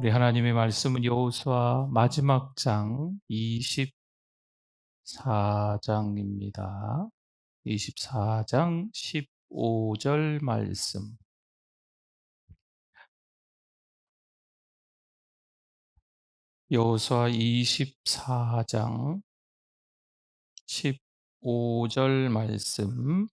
우리 하나님의 말씀은 여호수아 마지막 장 24장입니다. 24장 15절 말씀. 여호수아 24장 15절 말씀.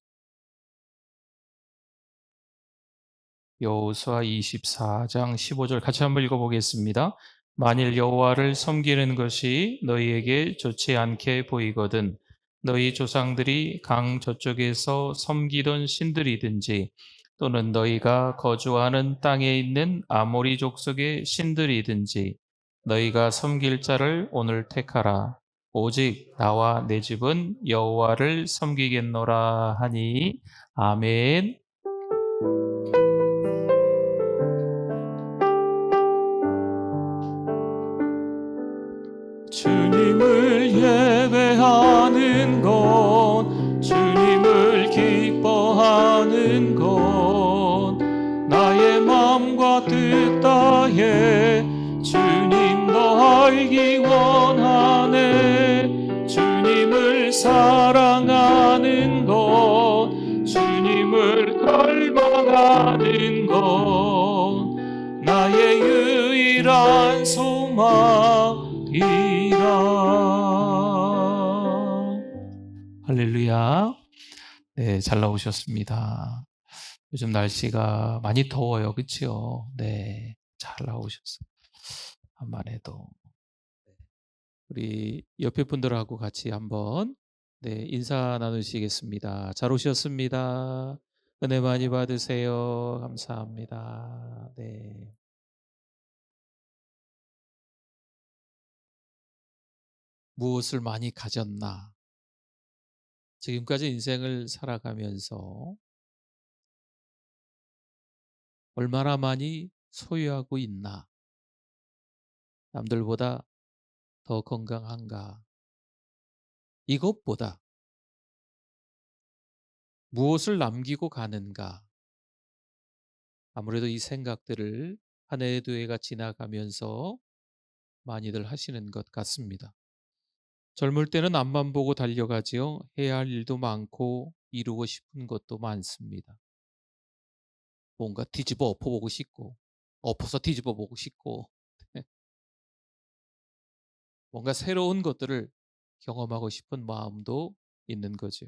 여호수아 24장 15절 같이 한번 읽어보겠습니다. 만일 여호와를 섬기는 것이 너희에게 좋지 않게 보이거든 너희 조상들이 강 저쪽에서 섬기던 신들이든지 또는 너희가 거주하는 땅에 있는 아모리 족속의 신들이든지 너희가 섬길 자를 오늘 택하라. 오직 나와 내 집은 여호와를 섬기겠노라 하니 아멘. 주님을 예배하는 것, 주님을 기뻐하는 것, 나의 마음과 뜻 다해 주님도 알기 원하네. 주님을 사랑하는 것, 주님을 닮아가는 것, 나의 유일한 소망 할렐루야. 네, 잘 나오셨습니다. 요즘 날씨가 많이 더워요. 그치요? 네, 잘 나오셨어요. 한만 해도. 우리 옆에 분들하고 같이 한번 인사 나누시겠습니다. 잘 오셨습니다. 은혜 많이 받으세요. 감사합니다. 네. 무엇을 많이 가졌나? 지금까지 인생을 살아가면서 얼마나 많이 소유하고 있나? 남들보다 더 건강한가? 이것보다 무엇을 남기고 가는가? 아무래도 이 생각들을 한 해 두 해가 지나가면서 많이들 하시는 것 같습니다. 젊을 때는 앞만 보고 달려가지요. 해야 할 일도 많고 이루고 싶은 것도 많습니다. 뭔가 뒤집어 엎어보고 싶고 엎어서 뒤집어 보고 싶고 뭔가 새로운 것들을 경험하고 싶은 마음도 있는 거죠.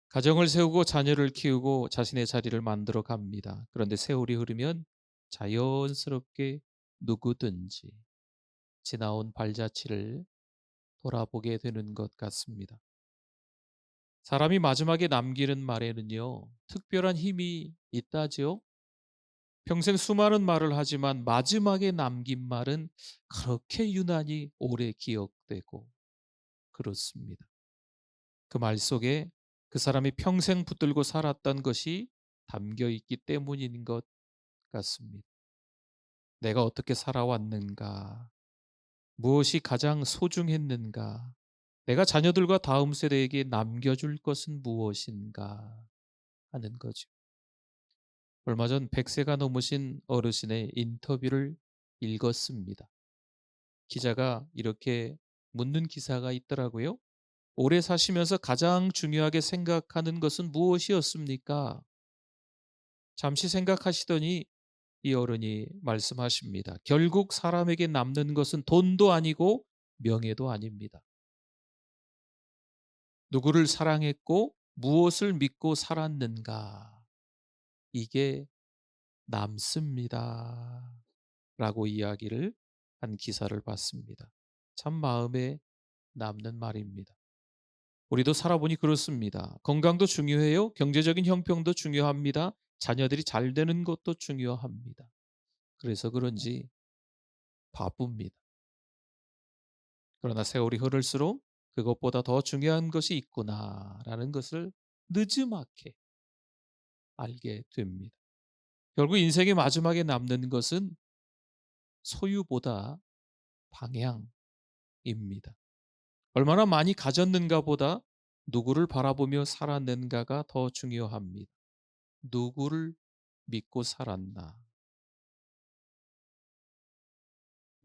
가정을 세우고 자녀를 키우고 자신의 자리를 만들어 갑니다. 그런데 세월이 흐르면 자연스럽게 누구든지 지나온 발자취를 돌아보게 되는 것 같습니다. 사람이 마지막에 남기는 말에는요, 특별한 힘이 있다지요. 평생 수많은 말을 하지만 마지막에 남긴 말은 그렇게 유난히 오래 기억되고 그렇습니다. 그 말 속에 그 사람이 평생 붙들고 살았던 것이 담겨 있기 때문인 것 같습니다. 내가 어떻게 살아왔는가? 무엇이 가장 소중했는가? 내가 자녀들과 다음 세대에게 남겨줄 것은 무엇인가? 하는 거죠. 얼마 전 100세가 넘으신 어르신의 인터뷰를 읽었습니다. 기자가 이렇게 묻는 기사가 있더라고요. 오래 사시면서 가장 중요하게 생각하는 것은 무엇이었습니까? 잠시 생각하시더니 이 어른이 말씀하십니다. 결국 사람에게 남는 것은 돈도 아니고 명예도 아닙니다. 누구를 사랑했고 무엇을 믿고 살았는가? 이게 남습니다. 라고 이야기를 한 기사를 봤습니다. 참 마음에 남는 말입니다. 우리도 살아보니 그렇습니다. 건강도 중요해요. 경제적인 형편도 중요합니다. 자녀들이 잘 되는 것도 중요합니다. 그래서 그런지 바쁩니다. 그러나 세월이 흐를수록 그것보다 더 중요한 것이 있구나라는 것을 느지막이 알게 됩니다. 결국 인생의 마지막에 남는 것은 소유보다 방향입니다. 얼마나 많이 가졌는가 보다 누구를 바라보며 살았는가가 더 중요합니다. 누구를 믿고 살았나?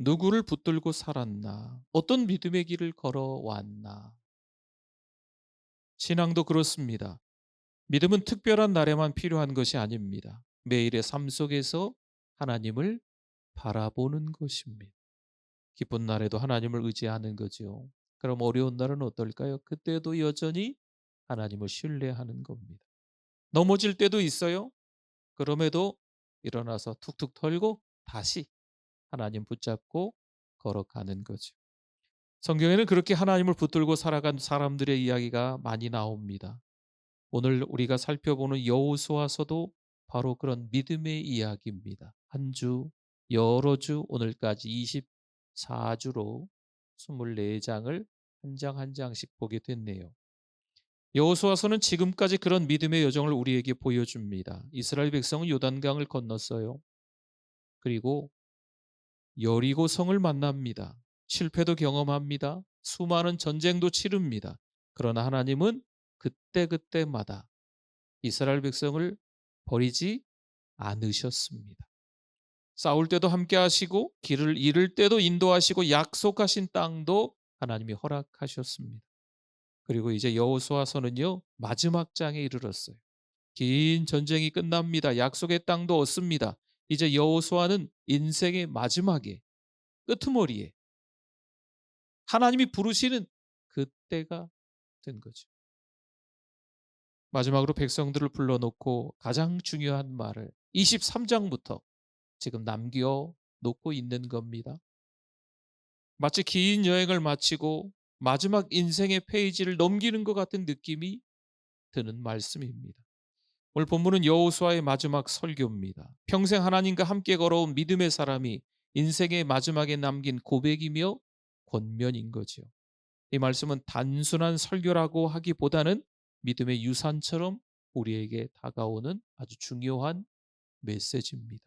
누구를 붙들고 살았나? 어떤 믿음의 길을 걸어왔나? 신앙도 그렇습니다. 믿음은 특별한 날에만 필요한 것이 아닙니다. 매일의 삶 속에서 하나님을 바라보는 것입니다. 기쁜 날에도 하나님을 의지하는 거죠. 그럼 어려운 날은 어떨까요? 그때도 여전히 하나님을 신뢰하는 겁니다. 넘어질 때도 있어요. 그럼에도 일어나서 툭툭 털고 다시 하나님 붙잡고 걸어가는 거죠. 성경에는 그렇게 하나님을 붙들고 살아간 사람들의 이야기가 많이 나옵니다. 오늘 우리가 살펴보는 여호수아서도 바로 그런 믿음의 이야기입니다. 한 주, 여러 주, 오늘까지 24주로 24장을 한 장 한 장씩 보게 됐네요. 여호수아서는 지금까지 그런 믿음의 여정을 우리에게 보여줍니다. 이스라엘 백성은 요단강을 건넜어요. 그리고 여리고성을 만납니다. 실패도 경험합니다. 수많은 전쟁도 치릅니다. 그러나 하나님은 그때그때마다 이스라엘 백성을 버리지 않으셨습니다. 싸울 때도 함께 하시고 길을 잃을 때도 인도하시고 약속하신 땅도 하나님이 허락하셨습니다. 그리고 이제 여호수아서는요 마지막 장에 이르렀어요. 긴 전쟁이 끝납니다. 약속의 땅도 얻습니다. 이제 여호수아는 인생의 마지막에 끄트머리에 하나님이 부르시는 그때가 된 거죠. 마지막으로 백성들을 불러놓고 가장 중요한 말을 23장부터 지금 남겨 놓고 있는 겁니다. 마치 긴 여행을 마치고 마지막 인생의 페이지를 넘기는 것 같은 느낌이 드는 말씀입니다. 오늘 본문은 여호수아의 마지막 설교입니다. 평생 하나님과 함께 걸어온 믿음의 사람이 인생의 마지막에 남긴 고백이며 권면인 거죠. 이 말씀은 단순한 설교라고 하기보다는 믿음의 유산처럼 우리에게 다가오는 아주 중요한 메시지입니다.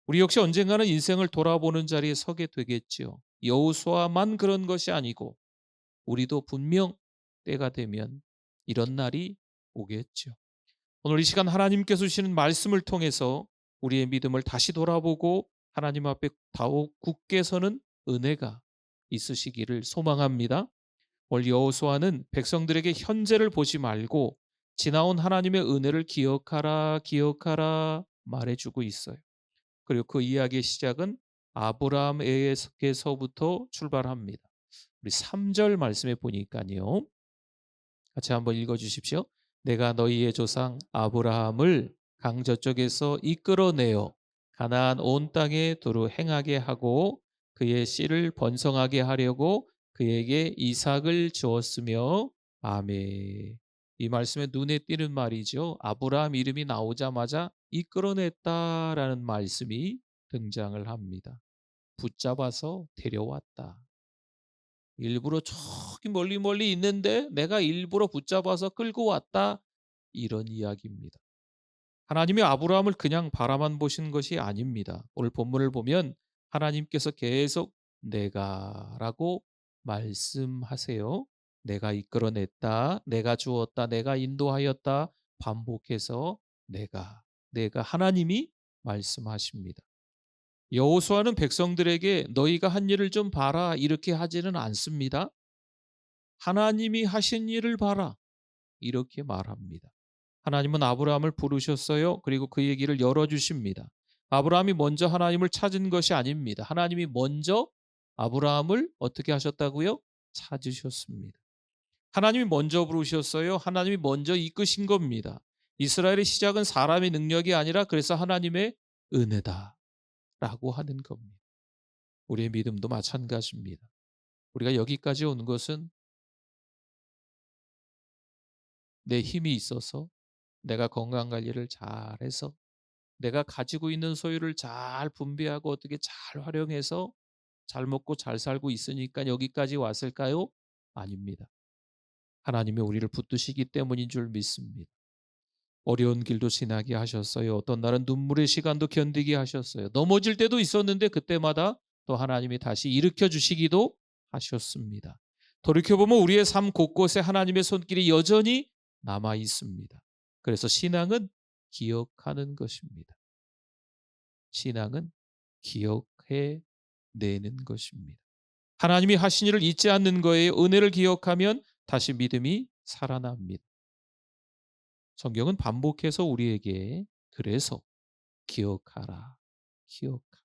우리 역시 언젠가는 인생을 돌아보는 자리에 서게 되겠지요. 여호수아만 그런 것이 아니고 우리도 분명 때가 되면 이런 날이 오겠죠. 오늘 이 시간 하나님께서 주시는 말씀을 통해서 우리의 믿음을 다시 돌아보고 하나님 앞에 더욱 굳게 서는 은혜가 있으시기를 소망합니다. 오늘 여호수아는 백성들에게 현재를 보지 말고 지나온 하나님의 은혜를 기억하라 기억하라 말해주고 있어요. 그리고 그 이야기의 시작은 아브라함에게서부터 출발합니다. 우리 3절 말씀에 보니까요. 같이 한번 읽어 주십시오. 내가 너희의 조상 아브라함을 강 저쪽에서 이끌어내어 가나안 온 땅에 두루 행하게 하고 그의 씨를 번성하게 하려고 그에게 이삭을 주었으며 아멘. 이 말씀에 눈에 띄는 말이죠. 아브라함 이름이 나오자마자 이끌어냈다라는 말씀이 등장을 합니다. 붙잡아서 데려왔다. 일부러 저기 멀리 멀리 있는데 내가 일부러 붙잡아서 끌고 왔다. 이런 이야기입니다. 하나님이 아브라함을 그냥 바라만 보신 것이 아닙니다. 오늘 본문을 보면 하나님께서 계속 내가라고 말씀하세요. 내가 이끌어냈다. 내가 주었다. 내가 인도하였다. 반복해서 내가 하나님이 말씀하십니다. 여호수아는 백성들에게 너희가 한 일을 좀 봐라 이렇게 하지는 않습니다. 하나님이 하신 일을 봐라 이렇게 말합니다. 하나님은 아브라함을 부르셨어요. 그리고 그의 길을 열어주십니다. 아브라함이 먼저 하나님을 찾은 것이 아닙니다. 하나님이 먼저 아브라함을 어떻게 하셨다고요? 찾으셨습니다. 하나님이 먼저 부르셨어요. 하나님이 먼저 이끄신 겁니다. 이스라엘의 시작은 사람의 능력이 아니라 그래서 하나님의 은혜다라고 하는 겁니다. 우리의 믿음도 마찬가지입니다. 우리가 여기까지 온 것은 내 힘이 있어서 내가 건강 관리를 잘해서 내가 가지고 있는 소유를 잘 분배하고 어떻게 잘 활용해서 잘 먹고 잘 살고 있으니까 여기까지 왔을까요? 아닙니다. 하나님이 우리를 붙드시기 때문인 줄 믿습니다. 어려운 길도 지나게 하셨어요. 어떤 날은 눈물의 시간도 견디게 하셨어요. 넘어질 때도 있었는데 그때마다 또 하나님이 다시 일으켜 주시기도 하셨습니다. 돌이켜보면 우리의 삶 곳곳에 하나님의 손길이 여전히 남아 있습니다. 그래서 신앙은 기억하는 것입니다. 신앙은 기억해 내는 것입니다. 하나님이 하신 일을 잊지 않는 거예요. 은혜를 기억하면 다시 믿음이 살아납니다. 성경은 반복해서 우리에게 그래서 기억하라, 기억하라.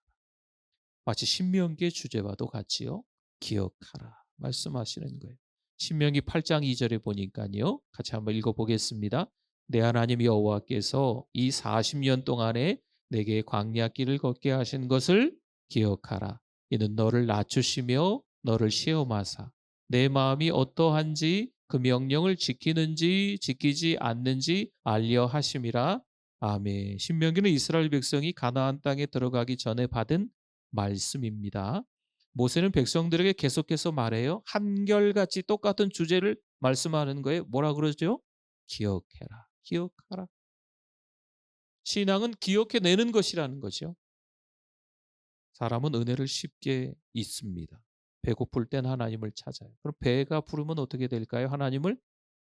마치 신명기의 주제와도 같지요. 기억하라 말씀하시는 거예요. 신명기 8장 2절에 보니까요. 같이 한번 읽어보겠습니다. 내 하나님 여호와께서 이 40년 동안에 내게 광야 길을 걷게 하신 것을 기억하라. 이는 너를 낮추시며 너를 시험하사 내 마음이 어떠한지 그 명령을 지키는지 지키지 않는지 알려 하심이라. 아멘. 신명기는 이스라엘 백성이 가나안 땅에 들어가기 전에 받은 말씀입니다. 모세는 백성들에게 계속해서 말해요. 한결같이 똑같은 주제를 말씀하는 거예요. 뭐라 그러죠? 기억해라. 기억하라. 신앙은 기억해내는 것이라는 거죠. 사람은 은혜를 쉽게 잊습니다. 배고플 땐 하나님을 찾아요. 그럼 배가 부르면 어떻게 될까요? 하나님을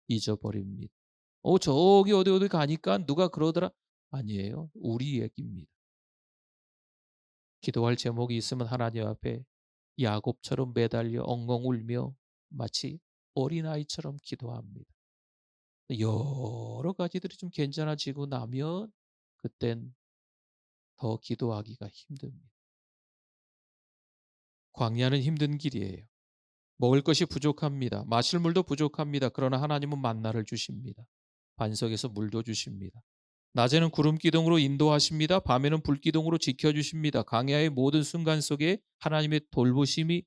잊어버립니다. 저기 어디 가니까 누가 그러더라. 아니에요. 우리 얘기입니다. 기도할 제목이 있으면 하나님 앞에 야곱처럼 매달려 엉엉 울며 마치 어린아이처럼 기도합니다. 여러 가지들이 좀 괜찮아지고 나면 그땐 더 기도하기가 힘듭니다. 광야는 힘든 길이에요. 먹을 것이 부족합니다. 마실 물도 부족합니다. 그러나 하나님은 만나를 주십니다. 반석에서 물도 주십니다. 낮에는 구름 기둥으로 인도하십니다. 밤에는 불 기둥으로 지켜주십니다. 광야의 모든 순간 속에 하나님의 돌보심이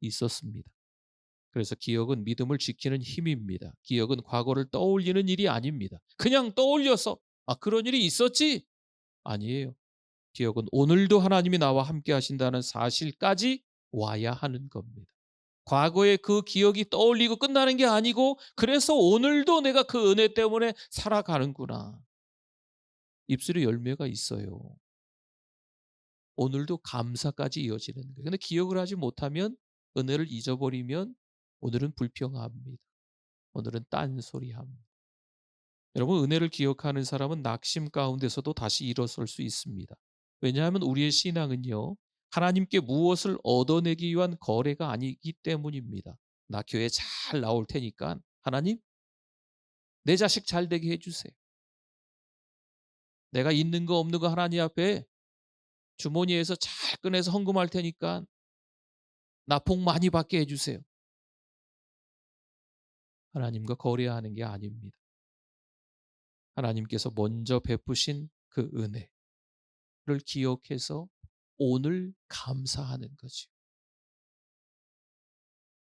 있었습니다. 그래서 기억은 믿음을 지키는 힘입니다. 기억은 과거를 떠올리는 일이 아닙니다. 그냥 떠올려서 그런 일이 있었지? 아니에요. 기억은 오늘도 하나님이 나와 함께 하신다는 사실까지 와야 하는 겁니다. 과거의 그 기억이 떠올리고 끝나는 게 아니고 그래서 오늘도 내가 그 은혜 때문에 살아가는구나. 입술에 열매가 있어요. 오늘도 감사까지 이어지는 거예요. 근데 기억을 하지 못하면 은혜를 잊어버리면 오늘은 불평합니다. 오늘은 딴소리합니다. 여러분 은혜를 기억하는 사람은 낙심 가운데서도 다시 일어설 수 있습니다. 왜냐하면 우리의 신앙은요. 하나님께 무엇을 얻어내기 위한 거래가 아니기 때문입니다. 나 교회 잘 나올 테니까 하나님 내 자식 잘 되게 해주세요. 내가 있는 거 없는 거 하나님 앞에 주머니에서 잘 꺼내서 헌금할 테니까 나 복 많이 받게 해주세요. 하나님과 거래하는 게 아닙니다. 하나님께서 먼저 베푸신 그 은혜를 기억해서 오늘 감사하는 거죠.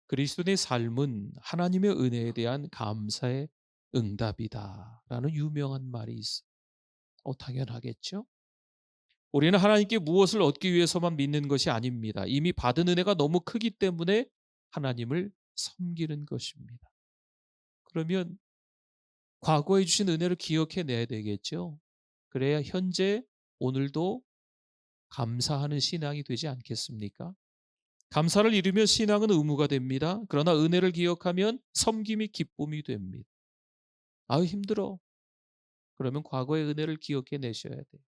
그리스도인의 삶은 하나님의 은혜에 대한 감사의 응답이다라는 유명한 말이 있어요. 당연하겠죠? 우리는 하나님께 무엇을 얻기 위해서만 믿는 것이 아닙니다. 이미 받은 은혜가 너무 크기 때문에 하나님을 섬기는 것입니다. 그러면 과거에 주신 은혜를 기억해 내야 되겠죠? 그래야 현재 오늘도 감사하는 신앙이 되지 않겠습니까? 감사를 잃으면 신앙은 의무가 됩니다. 그러나 은혜를 기억하면 섬김이 기쁨이 됩니다. 아유 힘들어. 그러면 과거의 은혜를 기억해 내셔야 돼요.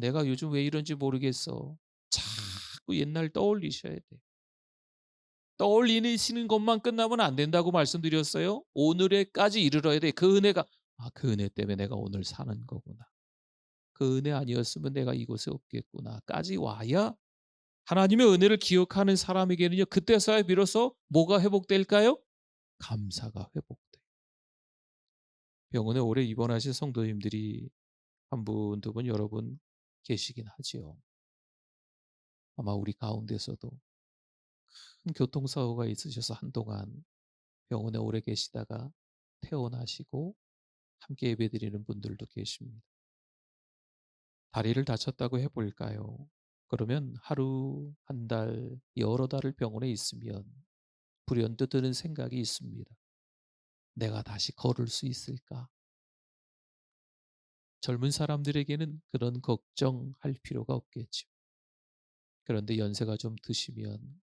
내가 요즘 왜 이런지 모르겠어. 자꾸 옛날 떠올리셔야 돼요. 떠올리시는 것만 끝나면 안 된다고 말씀드렸어요. 오늘에까지 이르러야 돼. 그 은혜가 그 은혜 때문에 내가 오늘 사는 거구나. 그 은혜 아니었으면 내가 이곳에 없겠구나까지 와야 하나님의 은혜를 기억하는 사람에게는요. 그때서야 비로소 뭐가 회복될까요? 감사가 회복돼요. 병원에 오래 입원하신 성도님들이 한 분, 두 분, 여러 분 계시긴 하지요. 아마 우리 가운데서도 큰 교통사고가 있으셔서 한동안 병원에 오래 계시다가 퇴원하시고 함께 예배드리는 분들도 계십니다. 다리를 다쳤다고 해볼까요? 그러면 하루, 한 달, 여러 달을 병원에 있으면 불현듯 드는 생각이 있습니다. 내가 다시 걸을 수 있을까? 젊은 사람들에게는 그런 걱정할 필요가 없겠죠. 그런데 연세가 좀 드시면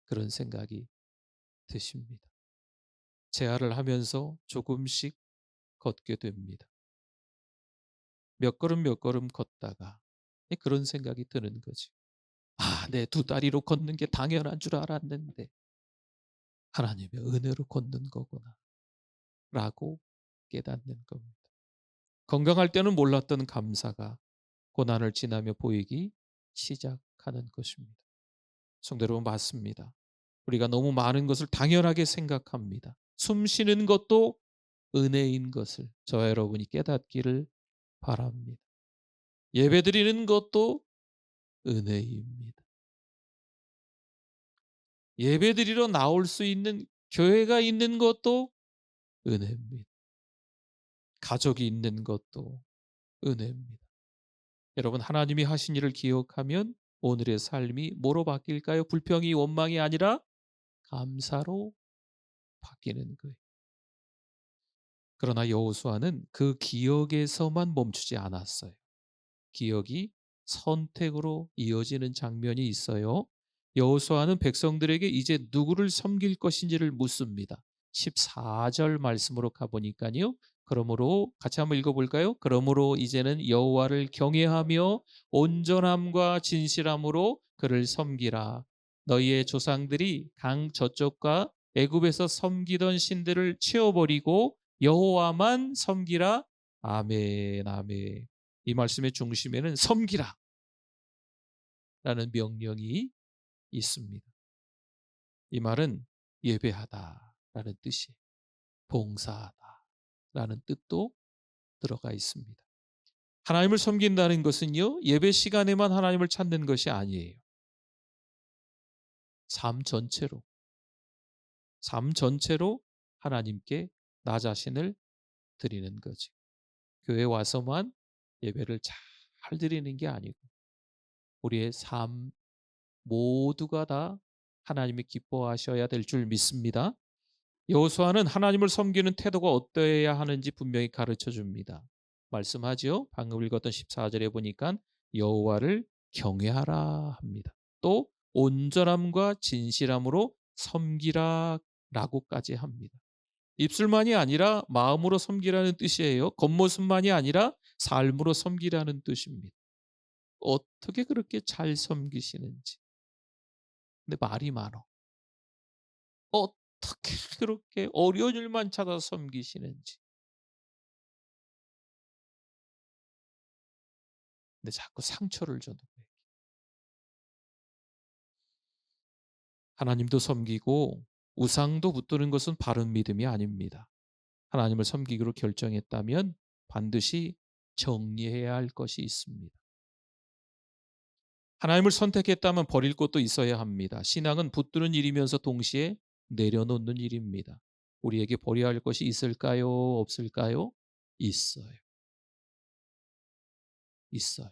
그런 생각이 드십니다. 재활을 하면서 조금씩 걷게 됩니다. 몇 걸음 몇 걸음 걷다가 그런 생각이 드는 거지. '아 내 두 다리로 걷는 게 당연한 줄 알았는데 하나님의 은혜로 걷는 거구나.'라고 깨닫는 겁니다. 건강할 때는 몰랐던 감사가 고난을 지나며 보이기 시작하는 것입니다. 성도 여러분 맞습니다. 우리가 너무 많은 것을 당연하게 생각합니다. 숨 쉬는 것도 은혜인 것을 저와 여러분이 깨닫기를 바랍니다. 예배드리는 것도 은혜입니다. 예배드리러 나올 수 있는 교회가 있는 것도 은혜입니다. 가족이 있는 것도 은혜입니다. 여러분 하나님이 하신 일을 기억하면 오늘의 삶이 뭐로 바뀔까요? 불평이 원망이 아니라 감사로 바뀌는 거예요. 그러나 여호수아는 그 기억에서만 멈추지 않았어요. 기억이 선택으로 이어지는 장면이 있어요. 여호수아는 백성들에게 이제 누구를 섬길 것인지를 묻습니다. 14절 말씀으로 가보니까요. 그러므로 같이 한번 읽어볼까요? 그러므로 이제는 여호와를 경외하며 온전함과 진실함으로 그를 섬기라. 너희의 조상들이 강 저쪽과 애굽에서 섬기던 신들을 치워버리고 여호와만 섬기라. 아멘, 아멘. 이 말씀의 중심에는 섬기라라는 명령이 있습니다. 이 말은 예배하다라는 뜻이 봉사하다라는 뜻도 들어가 있습니다. 하나님을 섬긴다는 것은요, 예배 시간에만 하나님을 찾는 것이 아니에요. 삶 전체로, 삶 전체로 하나님께 나 자신을 드리는 거지. 교회 와서만 예배를 잘 드리는 게 아니고 우리의 삶 모두가 다 하나님이 기뻐하셔야 될 줄 믿습니다. 여호수아는 하나님을 섬기는 태도가 어떠해야 하는지 분명히 가르쳐 줍니다. 말씀하지요. 방금 읽었던 14절에 보니까 여호와를 경외하라 합니다. 또 온전함과 진실함으로 섬기라라고까지 합니다. 입술만이 아니라 마음으로 섬기라는 뜻이에요. 겉모습만이 아니라 삶으로 섬기라는 뜻입니다. 어떻게 그렇게 잘 섬기시는지. 근데 말이 많어. 어떻게 그렇게 어려운 일만 찾아 섬기시는지. 근데 자꾸 상처를 줘도 하나님도 섬기고 우상도 붙드는 것은 바른 믿음이 아닙니다. 하나님을 섬기기로 결정했다면 반드시 정리해야 할 것이 있습니다. 하나님을 선택했다면 버릴 것도 있어야 합니다. 신앙은 붙드는 일이면서 동시에 내려놓는 일입니다. 우리에게 버려야 할 것이 있을까요? 없을까요? 있어요. 있어요.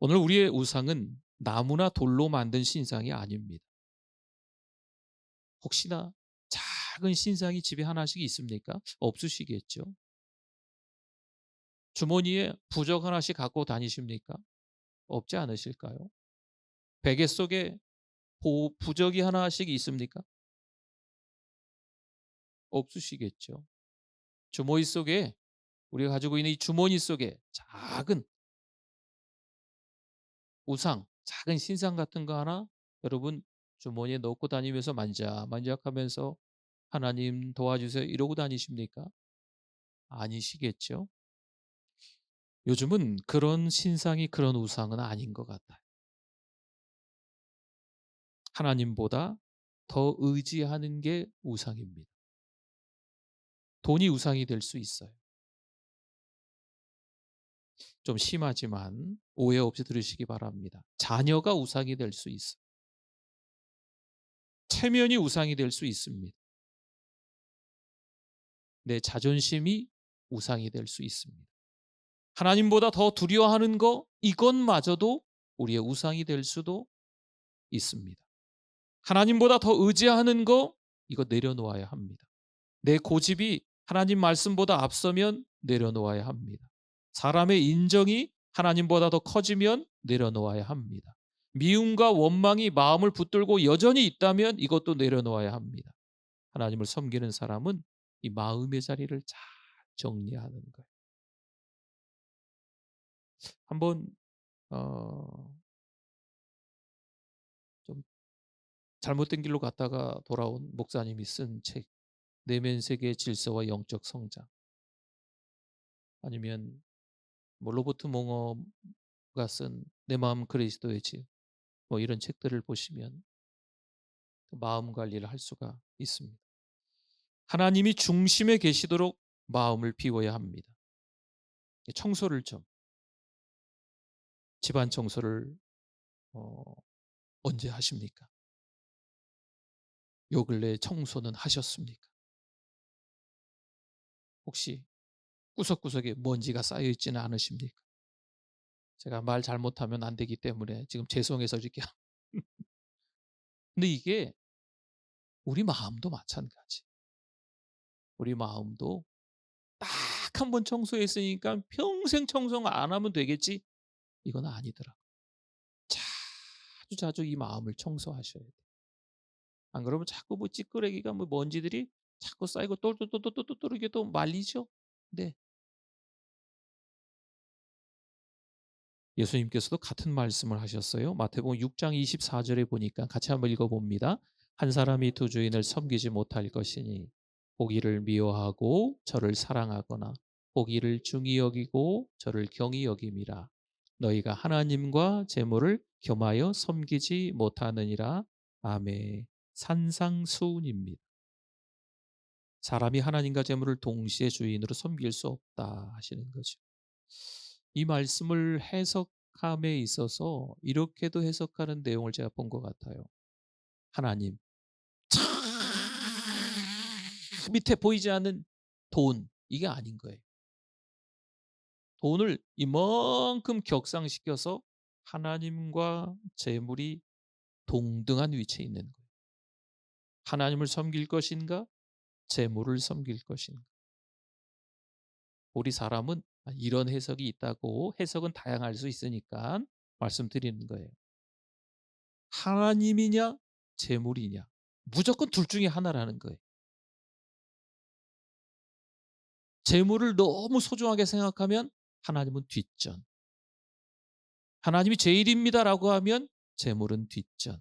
오늘 우리의 우상은 나무나 돌로 만든 신상이 아닙니다. 혹시나 작은 신상이 집에 하나씩 있습니까? 없으시겠죠. 주머니에 부적 하나씩 갖고 다니십니까? 없지 않으실까요? 베개 속에 부적이 하나씩 있습니까? 없으시겠죠. 주머니 속에 우리가 가지고 있는 이 주머니 속에 작은 우상, 작은 신상 같은 거 하나 여러분 주머니에 넣고 다니면서 만지작만지작하면서 하나님 도와주세요 이러고 다니십니까? 아니시겠죠. 요즘은 그런 신상이 그런 우상은 아닌 것 같아요. 하나님보다 더 의지하는 게 우상입니다. 돈이 우상이 될 수 있어요. 좀 심하지만 오해 없이 들으시기 바랍니다. 자녀가 우상이 될 수 있어요. 체면이 우상이 될 수 있습니다. 내 자존심이 우상이 될 수 있습니다. 하나님보다 더 두려워하는 거 이것마저도 우리의 우상이 될 수도 있습니다. 하나님보다 더 의지하는 거 이거 내려놓아야 합니다. 내 고집이 하나님 말씀보다 앞서면 내려놓아야 합니다. 사람의 인정이 하나님보다 더 커지면 내려놓아야 합니다. 미움과 원망이 마음을 붙들고 여전히 있다면 이것도 내려놓아야 합니다. 하나님을 섬기는 사람은 이 마음의 자리를 잘 정리하는 거예요. 한번 어, 잘못된 길로 갔다가 돌아온 목사님이 쓴 책, 내면 세계의 질서와 영적 성장, 아니면 뭐 로버트 몽어가 쓴 내 마음 그리스도의 집, 뭐 이런 책들을 보시면 마음 관리를 할 수가 있습니다. 하나님이 중심에 계시도록 마음을 비워야 합니다. 청소를 좀, 집안 청소를 어, 언제 하십니까? 요 근래 청소는 하셨습니까? 혹시 구석구석에 먼지가 쌓여 있지는 않으십니까? 제가 말 잘못하면 안 되기 때문에 지금 죄송해서 이렇게 근데 이게 우리 마음도 마찬가지. 우리 마음도 딱 한 번 청소했으니까 평생 청소 안 하면 되겠지? 이건 아니더라. 자주 자주 이 마음을 청소하셔야 돼요. 안 그러면 자꾸 뭐 찌끄레기가 뭐 먼지들이 자꾸 쌓이고 똘똘똘똘똘똘 이게 또 말리죠. 네. 예수님께서도 같은 말씀을 하셨어요. 마태복음 6장 24절에 보니까 같이 한번 읽어봅니다. 한 사람이 두 주인을 섬기지 못할 것이니 보기를 미워하고 저를 사랑하거나 보기를 중히 여기고 저를 경히 여김이라. 너희가 하나님과 재물을 겸하여 섬기지 못하느니라. 아멘. 산상수훈입니다. 사람이 하나님과 재물을 동시에 주인으로 섬길 수 없다 하시는 거죠. 이 말씀을 해석함에 있어서 이렇게도 해석하는 내용을 제가 본 것 같아요. 하나님, 저 밑에 보이지 않는 돈, 이게 아닌 거예요. 돈을 이만큼 격상시켜서 하나님과 재물이 동등한 위치에 있는 거예요. 하나님을 섬길 것인가? 재물을 섬길 것인가? 우리 사람은 이런 해석이 있다고, 해석은 다양할 수 있으니까 말씀드리는 거예요. 하나님이냐 재물이냐, 무조건 둘 중에 하나라는 거예요. 재물을 너무 소중하게 생각하면 하나님은 뒷전, 하나님이 제일입니다라고 하면 재물은 뒷전.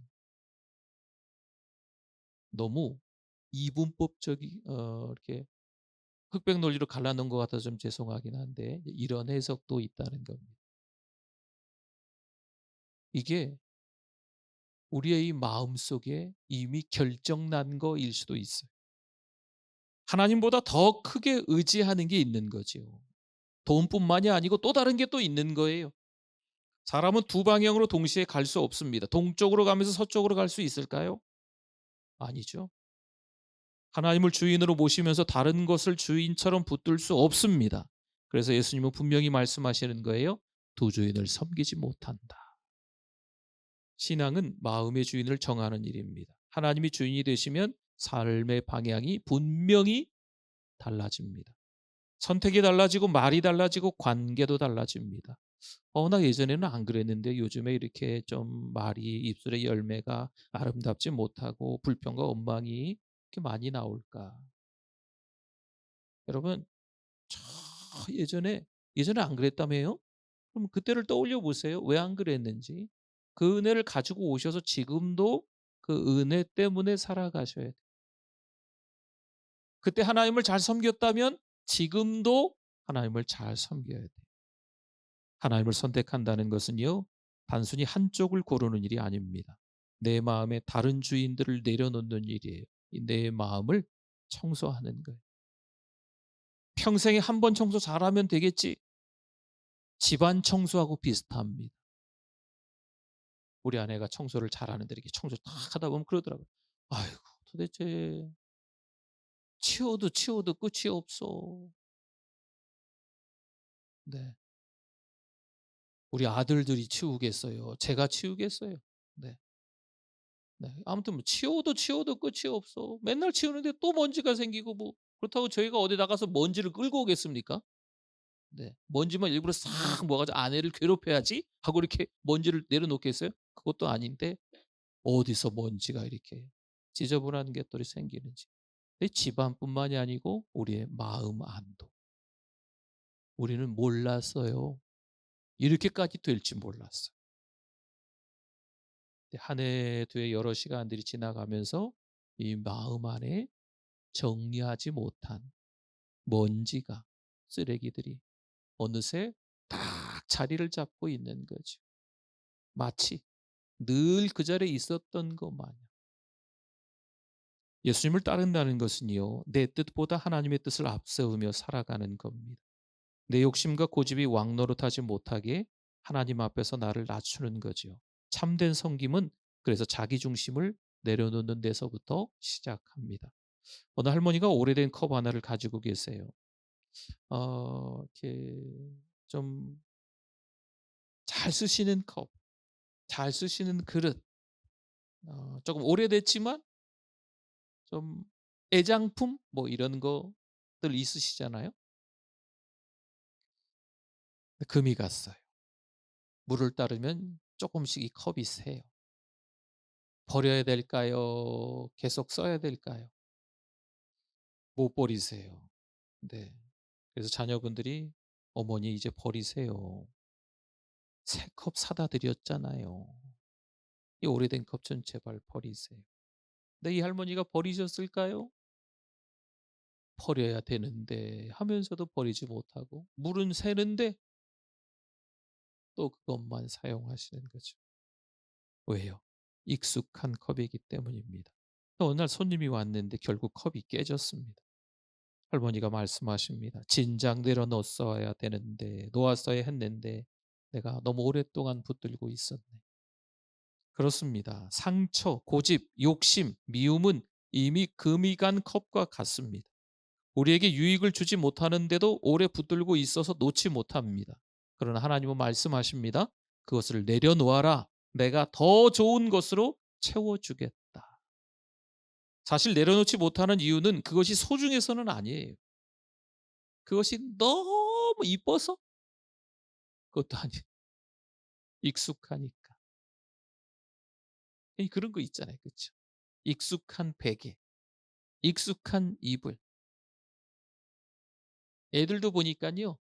너무 이분법적이 이렇게 흑백 논리로 갈라놓은 것 같아서 좀 죄송하긴 한데 이런 해석도 있다는 겁니다. 이게 우리의 이 마음 속에 이미 결정난 거일 수도 있어요. 하나님보다 더 크게 의지하는 게 있는 거죠. 돈뿐만이 아니고 또 다른 게 또 있는 거예요. 사람은 두 방향으로 동시에 갈 수 없습니다. 동쪽으로 가면서 서쪽으로 갈 수 있을까요? 아니죠. 하나님을 주인으로 모시면서 다른 것을 주인처럼 붙들 수 없습니다. 그래서 예수님은 분명히 말씀하시는 거예요. 두 주인을 섬기지 못한다. 신앙은 마음의 주인을 정하는 일입니다. 하나님이 주인이 되시면 삶의 방향이 분명히 달라집니다. 선택이 달라지고 말이 달라지고 관계도 달라집니다. 나 예전에는 안 그랬는데 요즘에 이렇게 좀 말이 입술의 열매가 아름답지 못하고 불평과 원망이 이렇게 많이 나올까? 여러분, 저 예전에 안 그랬다며요? 그럼 그때를 떠올려 보세요. 왜 안 그랬는지. 그 은혜를 가지고 오셔서 지금도 그 은혜 때문에 살아가셔야 돼요. 그때 하나님을 잘 섬겼다면 지금도 하나님을 잘 섬겨야 돼요. 하나님을 선택한다는 것은요, 단순히 한쪽을 고르는 일이 아닙니다. 내 마음에 다른 주인들을 내려놓는 일이에요. 내 마음을 청소하는 거예요. 평생에 한 번 청소 잘하면 되겠지. 집안 청소하고 비슷합니다. 우리 아내가 청소를 잘하는데 이렇게 청소 딱 하다 보면 그러더라고요. 아이고, 도대체 치워도 치워도 끝이 없어. 네. 우리 아들들이 치우겠어요. 제가 치우겠어요. 네. 네. 아무튼 뭐 치워도 치워도 끝이 없어. 맨날 치우는데 또 먼지가 생기고 뭐 그렇다고 저희가 어디 나가서 먼지를 끌고 오겠습니까? 네. 먼지만 일부러 싹 모아 가지고 '아내를 괴롭혀야지.' 하고 이렇게 먼지를 내려놓겠어요? 그것도 아닌데 어디서 먼지가 이렇게 지저분한 것들이 생기는지. 내 집안뿐만이 아니고 우리의 마음 안도. 우리는 몰랐어요. 이렇게까지 될지 몰랐어요. 한 해 두 해 여러 시간들이 지나가면서 이 마음 안에 정리하지 못한 먼지가, 쓰레기들이 어느새 딱 자리를 잡고 있는 거죠. 마치 늘 그 자리에 있었던 것 마냥. 예수님을 따른다는 것은요, 내 뜻보다 하나님의 뜻을 앞세우며 살아가는 겁니다. 내 욕심과 고집이 왕노릇하지 못하게 하나님 앞에서 나를 낮추는 거죠. 참된 섬김은 그래서 자기 중심을 내려놓는 데서부터 시작합니다. 어느 할머니가 오래된 컵 하나를 가지고 계세요. 이렇게 좀 잘 쓰시는 컵, 잘 쓰시는 그릇, 조금 오래됐지만 좀 애장품 뭐 이런 것들 있으시잖아요. 금이 갔어요. 물을 따르면 조금씩 이 컵이 새요. 버려야 될까요? 계속 써야 될까요? 못 버리세요. 네. 그래서 자녀분들이 "어머니 이제 버리세요. 새 컵 사다 드렸잖아요. 이 오래된 컵 좀 제발 버리세요." 근데 이 할머니가 버리셨을까요? 버려야 되는데 하면서도 버리지 못하고 물은 새는데 또 그것만 사용하시는 거죠. 왜요? 익숙한 컵이기 때문입니다. 어느 날 손님이 왔는데 결국 컵이 깨졌습니다. 할머니가 말씀하십니다. "진작 내려놓았어야 되는데 놓았어야 했는데 내가 너무 오랫동안 붙들고 있었네." 그렇습니다. 상처, 고집, 욕심, 미움은 이미 금이 간 컵과 같습니다. 우리에게 유익을 주지 못하는데도 오래 붙들고 있어서 놓지 못합니다. 그러나 하나님은 말씀하십니다. "그것을 내려놓아라. 내가 더 좋은 것으로 채워주겠다." 사실 내려놓지 못하는 이유는 그것이 소중해서는 아니에요. 그것이 너무 이뻐서? 그것도 아니에요. 익숙하니까. 그런 거 있잖아요. 그쵸? 익숙한 베개, 익숙한 이불. 애들도 보니깐요.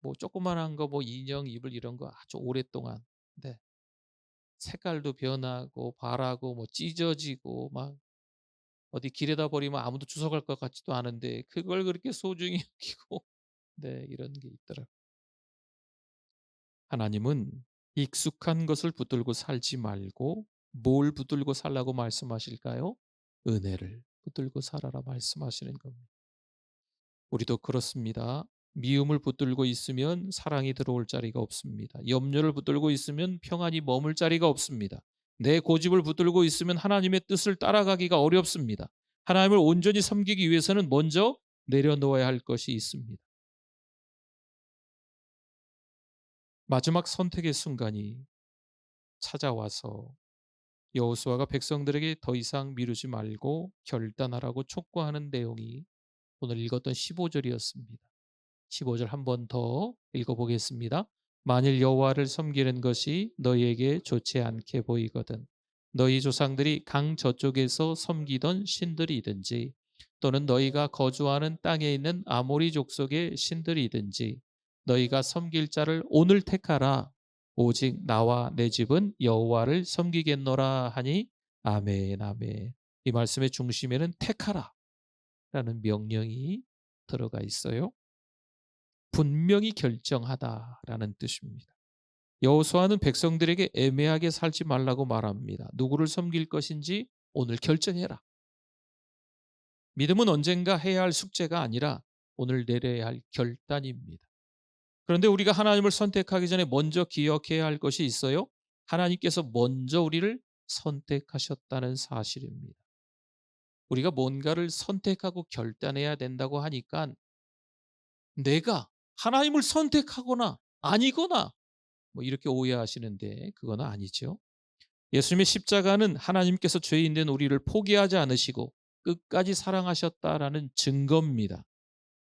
뭐 조그마한 거 뭐 인형, 이불 이런 거 아주 오랫동안, 네, 색깔도 변하고 바라고 뭐 찢어지고 막 어디 길에다 버리면 아무도 주워갈 것 같지도 않은데 그걸 그렇게 소중히 여기고 네, 이런 게 있더라고요. 하나님은 익숙한 것을 붙들고 살지 말고 뭘 붙들고 살라고 말씀하실까요? 은혜를 붙들고 살아라 말씀하시는 겁니다. 우리도 그렇습니다. 미움을 붙들고 있으면 사랑이 들어올 자리가 없습니다. 염려를 붙들고 있으면 평안이 머물 자리가 없습니다. 내 고집을 붙들고 있으면 하나님의 뜻을 따라가기가 어렵습니다. 하나님을 온전히 섬기기 위해서는 먼저 내려놓아야 할 것이 있습니다. 마지막 선택의 순간이 찾아와서 여호수아가 백성들에게 더 이상 미루지 말고 결단하라고 촉구하는 내용이 오늘 읽었던 15절이었습니다. 15절 한 번 더 읽어보겠습니다. 만일 여호와를 섬기는 것이 너희에게 좋지 않게 보이거든 너희 조상들이 강 저쪽에서 섬기던 신들이든지 또는 너희가 거주하는 땅에 있는 아모리 족속의 신들이든지 너희가 섬길 자를 오늘 택하라. 오직 나와 내 집은 여호와를 섬기겠노라 하니 아멘 아멘. 이 말씀의 중심에는 택하라 라는 명령이 들어가 있어요. 분명히 결정하다라는 뜻입니다. 여호수아는 백성들에게 애매하게 살지 말라고 말합니다. 누구를 섬길 것인지 오늘 결정해라. 믿음은 언젠가 해야 할 숙제가 아니라 오늘 내려야 할 결단입니다. 그런데 우리가 하나님을 선택하기 전에 먼저 기억해야 할 것이 있어요. 하나님께서 먼저 우리를 선택하셨다는 사실입니다. 우리가 뭔가를 선택하고 결단해야 된다고 하니까 내가 하나님을 선택하거나 아니거나 뭐 이렇게 오해하시는데 그건 아니죠. 예수님의 십자가는 하나님께서 죄인 된 우리를 포기하지 않으시고 끝까지 사랑하셨다라는 증거입니다.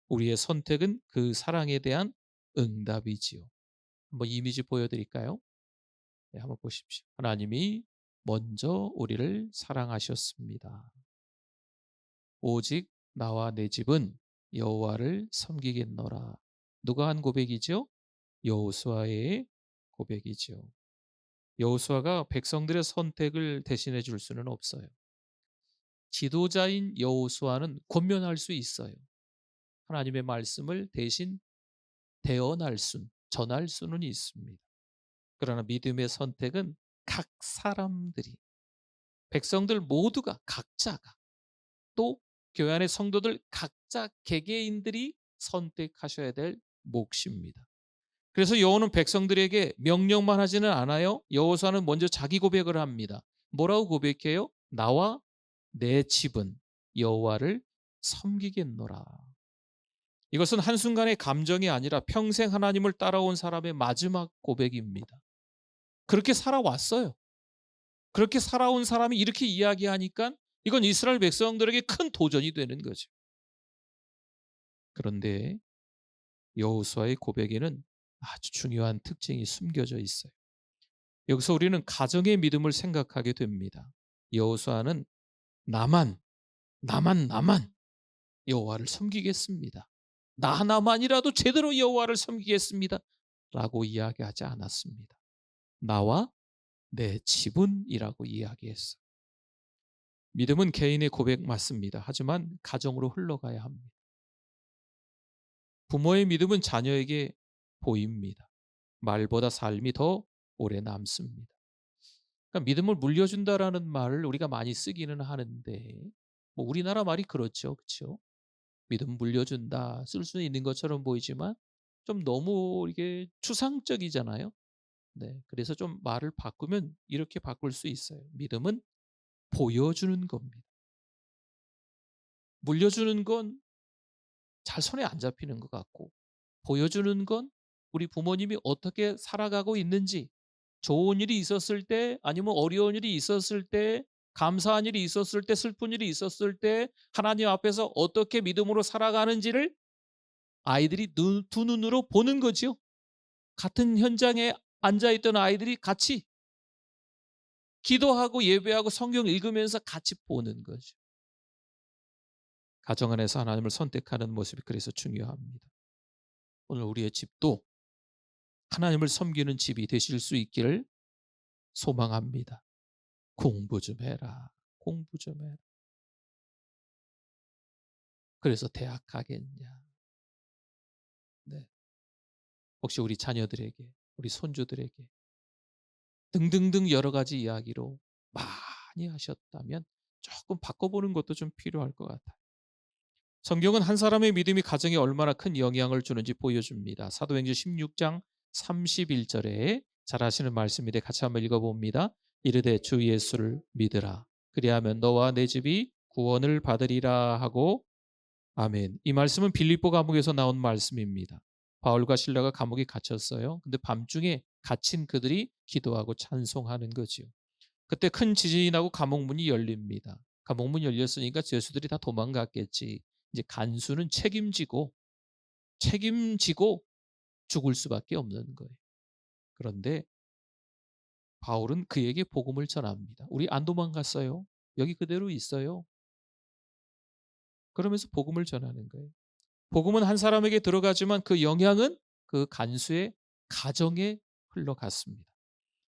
우리의 선택은 그 사랑에 대한 응답이지요. 한번 이미지 보여드릴까요? 네, 한번 보십시오. 하나님이 먼저 우리를 사랑하셨습니다. 오직 나와 내 집은 여호와를 섬기겠노라. 누가 한 고백이죠? 여호수아의 고백이죠. 여호수아가 백성들의 선택을 대신해 줄 수는 없어요. 지도자인 여호수아는 권면할 수 있어요. 하나님의 말씀을 대신 전할 수는 있습니다. 그러나 믿음의 선택은 각 사람들이, 백성들 모두가, 각자가, 또 교회 안의 성도들 각자 개개인들이 선택하셔야 될 몫입니다. 그래서 여호와는 백성들에게 명령만 하지는 않아요. 여호수아는 먼저 자기 고백을 합니다. 뭐라고 고백해요? 나와 내 집은 여호와를 섬기겠노라. 이것은 한순간의 감정이 아니라 평생 하나님을 따라온 사람의 마지막 고백입니다. 그렇게 살아왔어요. 그렇게 살아온 사람이 이렇게 이야기하니까 이건 이스라엘 백성들에게 큰 도전이 되는 거죠. 그런데 여호수아의 고백에는 아주 중요한 특징이 숨겨져 있어요. 여기서 우리는 가정의 믿음을 생각하게 됩니다. 여호수아는 나만, 나만 여호와를 섬기겠습니다. 나 하나만이라도 제대로 여호와를 섬기겠습니다. 라고 이야기하지 않았습니다. 나와 내 지분이라고 이야기했어요. 믿음은 개인의 고백 맞습니다. 하지만 가정으로 흘러가야 합니다. 부모의 믿음은 자녀에게 보입니다. 말보다 삶이 더 오래 남습니다. 그러니까 믿음을 물려준다라는 말을 우리가 많이 쓰기는 하는데, 뭐 우리나라 말이 그렇죠, 그렇죠? 믿음 물려준다 쓸 수 있는 것처럼 보이지만 좀 너무 이게 추상적이잖아요. 네, 그래서 좀 말을 바꾸면 이렇게 바꿀 수 있어요. 믿음은 보여주는 겁니다. 물려주는 건 잘 손에 안 잡히는 것 같고, 보여주는 건 우리 부모님이 어떻게 살아가고 있는지, 좋은 일이 있었을 때 아니면 어려운 일이 있었을 때, 감사한 일이 있었을 때, 슬픈 일이 있었을 때 하나님 앞에서 어떻게 믿음으로 살아가는지를 아이들이 두 눈으로 보는 거지요. 같은 현장에 앉아있던 아이들이 같이 기도하고 예배하고 성경 읽으면서 같이 보는 거죠. 가정 안에서 하나님을 선택하는 모습이 그래서 중요합니다. 오늘 우리의 집도 하나님을 섬기는 집이 되실 수 있기를 소망합니다. 공부 좀 해라. 공부 좀 해라. 그래서 대학 가겠냐. 네. 혹시 우리 자녀들에게, 우리 손주들에게 등등등 여러 가지 이야기로 많이 하셨다면 조금 바꿔보는 것도 좀 필요할 것 같아요. 성경은 한 사람의 믿음이 가정에 얼마나 큰 영향을 주는지 보여줍니다. 사도행전 16장 31절에 잘 아시는 말씀인데 같이 한번 읽어봅니다. 이르되 주 예수를 믿으라. 그리하면 너와 내 집이 구원을 받으리라 하고, 아멘. 이 말씀은 빌립보 감옥에서 나온 말씀입니다. 바울과 실라가 감옥에 갇혔어요. 근데 밤중에 갇힌 그들이 기도하고 찬송하는 거지요. 그때 큰 지진이 나고 감옥 문이 열립니다. 감옥 문이 열렸으니까 죄수들이 다 도망갔겠지. 이제 간수는 책임지고 죽을 수밖에 없는 거예요. 그런데 바울은 그에게 복음을 전합니다. 우리 안 도망갔어요. 여기 그대로 있어요. 그러면서 복음을 전하는 거예요. 복음은 한 사람에게 들어가지만 그 영향은 그 간수의 가정에 흘러갔습니다.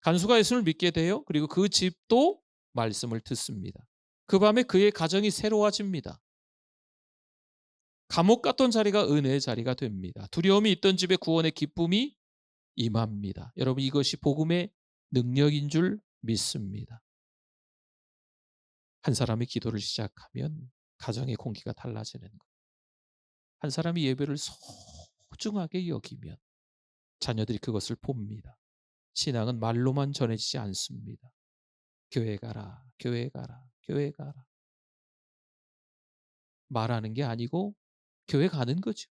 간수가 예수를 믿게 돼요. 그리고 그 집도 말씀을 듣습니다. 그 밤에 그의 가정이 새로워집니다. 감옥 갔던 자리가 은혜의 자리가 됩니다. 두려움이 있던 집에 구원의 기쁨이 임합니다. 여러분, 이것이 복음의 능력인 줄 믿습니다. 한 사람이 기도를 시작하면 가정의 공기가 달라지는 것. 한 사람이 예배를 소중하게 여기면 자녀들이 그것을 봅니다. 신앙은 말로만 전해지지 않습니다. 교회 가라, 교회 가라, 교회 가라. 말하는 게 아니고 교회 가는 거죠.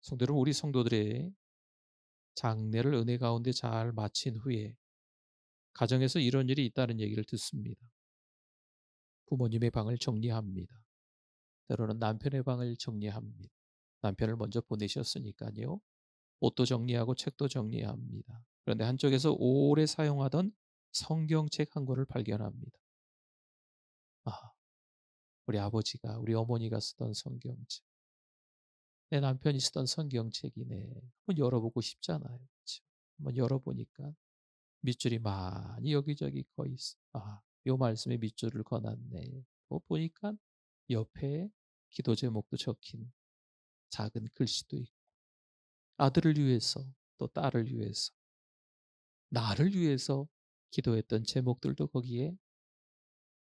성도 여러분, 우리 성도들의 장례를 은혜 가운데 잘 마친 후에 가정에서 이런 일이 있다는 얘기를 듣습니다. 부모님의 방을 정리합니다. 때로는 남편의 방을 정리합니다. 남편을 먼저 보내셨으니까요. 옷도 정리하고 책도 정리합니다. 그런데 한쪽에서 오래 사용하던 성경책 한 권을 발견합니다. 아, 우리 아버지가, 우리 어머니가 쓰던 성경책. 내 남편이 쓰던 성경책이네. 한번 열어보고 싶잖아요. 그렇죠? 한번 열어보니까 밑줄이 많이 여기저기 거 있어. 아, 요 말씀에 밑줄을 그어놨네. 뭐 보니까 옆에 기도 제목도 적힌 작은 글씨도 있고, 아들을 위해서, 또 딸을 위해서, 나를 위해서 기도했던 제목들도 거기에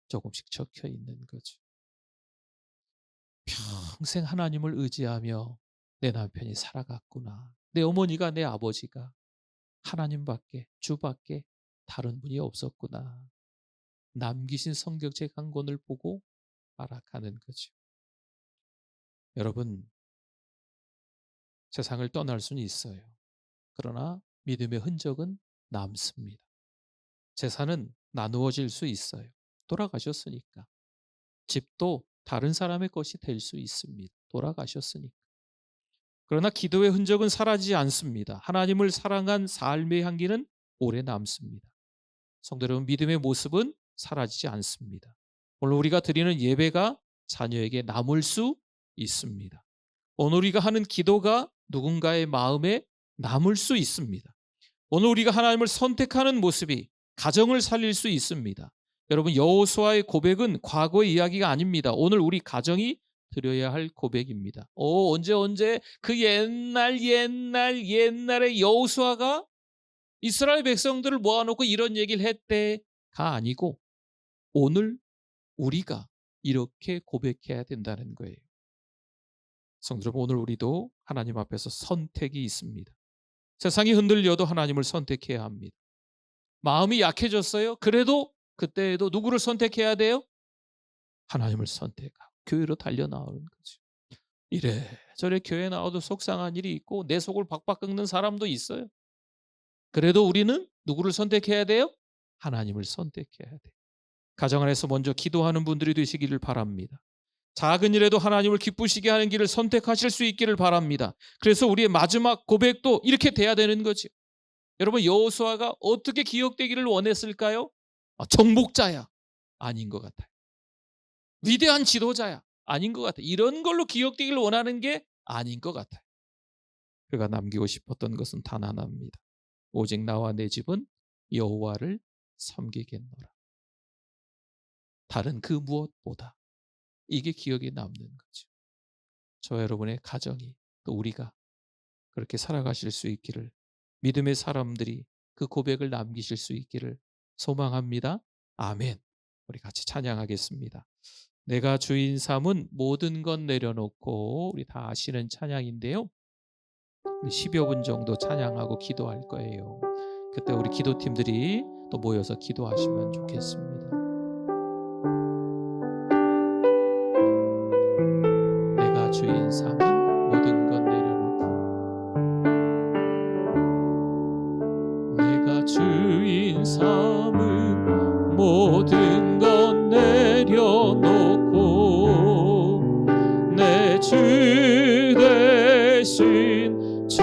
조금씩 적혀 있는 거죠. 평생 하나님을 의지하며 내 남편이 살아갔구나. 내 어머니가, 내 아버지가 하나님밖에, 주밖에 다른 분이 없었구나. 남기신 성경책 한 권을 보고 알아가는 거죠. 여러분, 세상을 떠날 수는 있어요. 그러나 믿음의 흔적은 남습니다. 재산은 나누어질 수 있어요. 돌아가셨으니까. 집도 다른 사람의 것이 될 수 있습니다. 돌아가셨으니까. 그러나 기도의 흔적은 사라지지 않습니다. 하나님을 사랑한 삶의 향기는 오래 남습니다. 성도 여러분, 믿음의 모습은 사라지지 않습니다. 오늘 우리가 드리는 예배가 자녀에게 남을 수 있습니다. 오늘 우리가 하는 기도가 누군가의 마음에 남을 수 있습니다. 오늘 우리가 하나님을 선택하는 모습이 가정을 살릴 수 있습니다. 여러분, 여호수아의 고백은 과거의 이야기가 아닙니다. 오늘 우리 가정이 드려야 할 고백입니다. 언제 그 옛날에 여호수아가 이스라엘 백성들을 모아놓고 이런 얘기를 했대가 아니고, 오늘 우리가 이렇게 고백해야 된다는 거예요. 성도 여러분, 오늘 우리도 하나님 앞에서 선택이 있습니다. 세상이 흔들려도 하나님을 선택해야 합니다. 마음이 약해졌어요? 그래도 그때에도 누구를 선택해야 돼요? 하나님을 선택하고 교회로 달려나오는 거죠. 이래저래 교회 나와도 속상한 일이 있고 내 속을 박박 긁는 사람도 있어요. 그래도 우리는 누구를 선택해야 돼요? 하나님을 선택해야 돼요. 가정 안에서 먼저 기도하는 분들이 되시기를 바랍니다. 작은 일에도 하나님을 기쁘시게 하는 길을 선택하실 수 있기를 바랍니다. 그래서 우리의 마지막 고백도 이렇게 돼야 되는 거죠. 여러분, 여호수아가 어떻게 기억되기를 원했을까요? 정복자야? 아닌 것 같아요. 위대한 지도자야? 아닌 것 같아요. 이런 걸로 기억되기를 원하는 게 아닌 것 같아요. 그가 남기고 싶었던 것은 단 하나입니다. 오직 나와 내 집은 여호와를 섬기겠노라. 다른 그 무엇보다 이게 기억에 남는 거죠. 저 여러분의 가정이, 또 우리가 그렇게 살아가실 수 있기를, 믿음의 사람들이 그 고백을 남기실 수 있기를 소망합니다. 아멘. 우리 같이 찬양하겠습니다. 내가 주인 삼은 모든 것 내려놓고, 우리 다 아시는 찬양인데요. 우리 10여 분 정도 찬양하고 기도할 거예요. 그때 우리 기도팀들이 또 모여서 기도하시면 좋겠습니다. 내가 주인 삼은 모든 것 내려놓고, 내가 주인 삼은 모든 것 내려놓고, 내 주 대신 주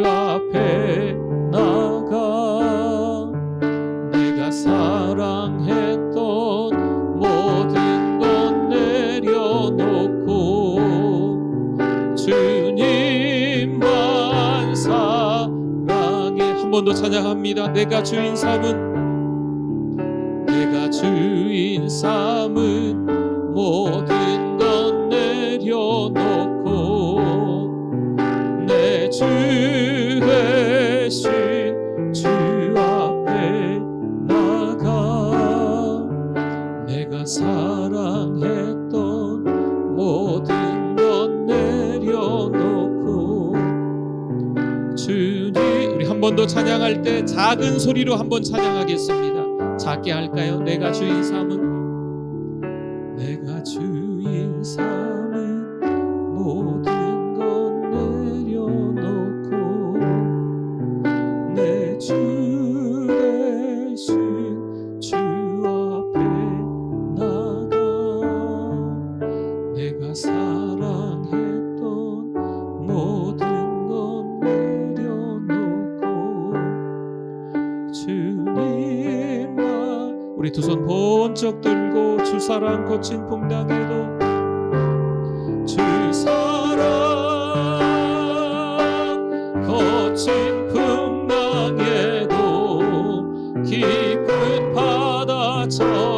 앞에 나가, 내가 사랑했던 모든 것 내려놓고, 주님만 사랑해. 한 번 더 찬양합니다. 내가 주인 삼은, 내가 주인 삼은 모든 것 내려놓고, 내 주 대신 주 앞에 나가, 내가 사랑했던 모든 것 내려놓고, 주님. 우리 한 번 더 찬양할 때 작은 소리로 한번 찬양하겠습니다. 작게 할까요? 내가 주인 삼은, 내가 주인 삼은 모든 것 내려놓고, 내 주 대신 주 앞에 나가, 내가 사랑했던 모든 것 내려놓고, 주님만. 우리 두 손 번쩍 들고, 주 사랑 거친 풍랑에도 주 사랑 전하소서.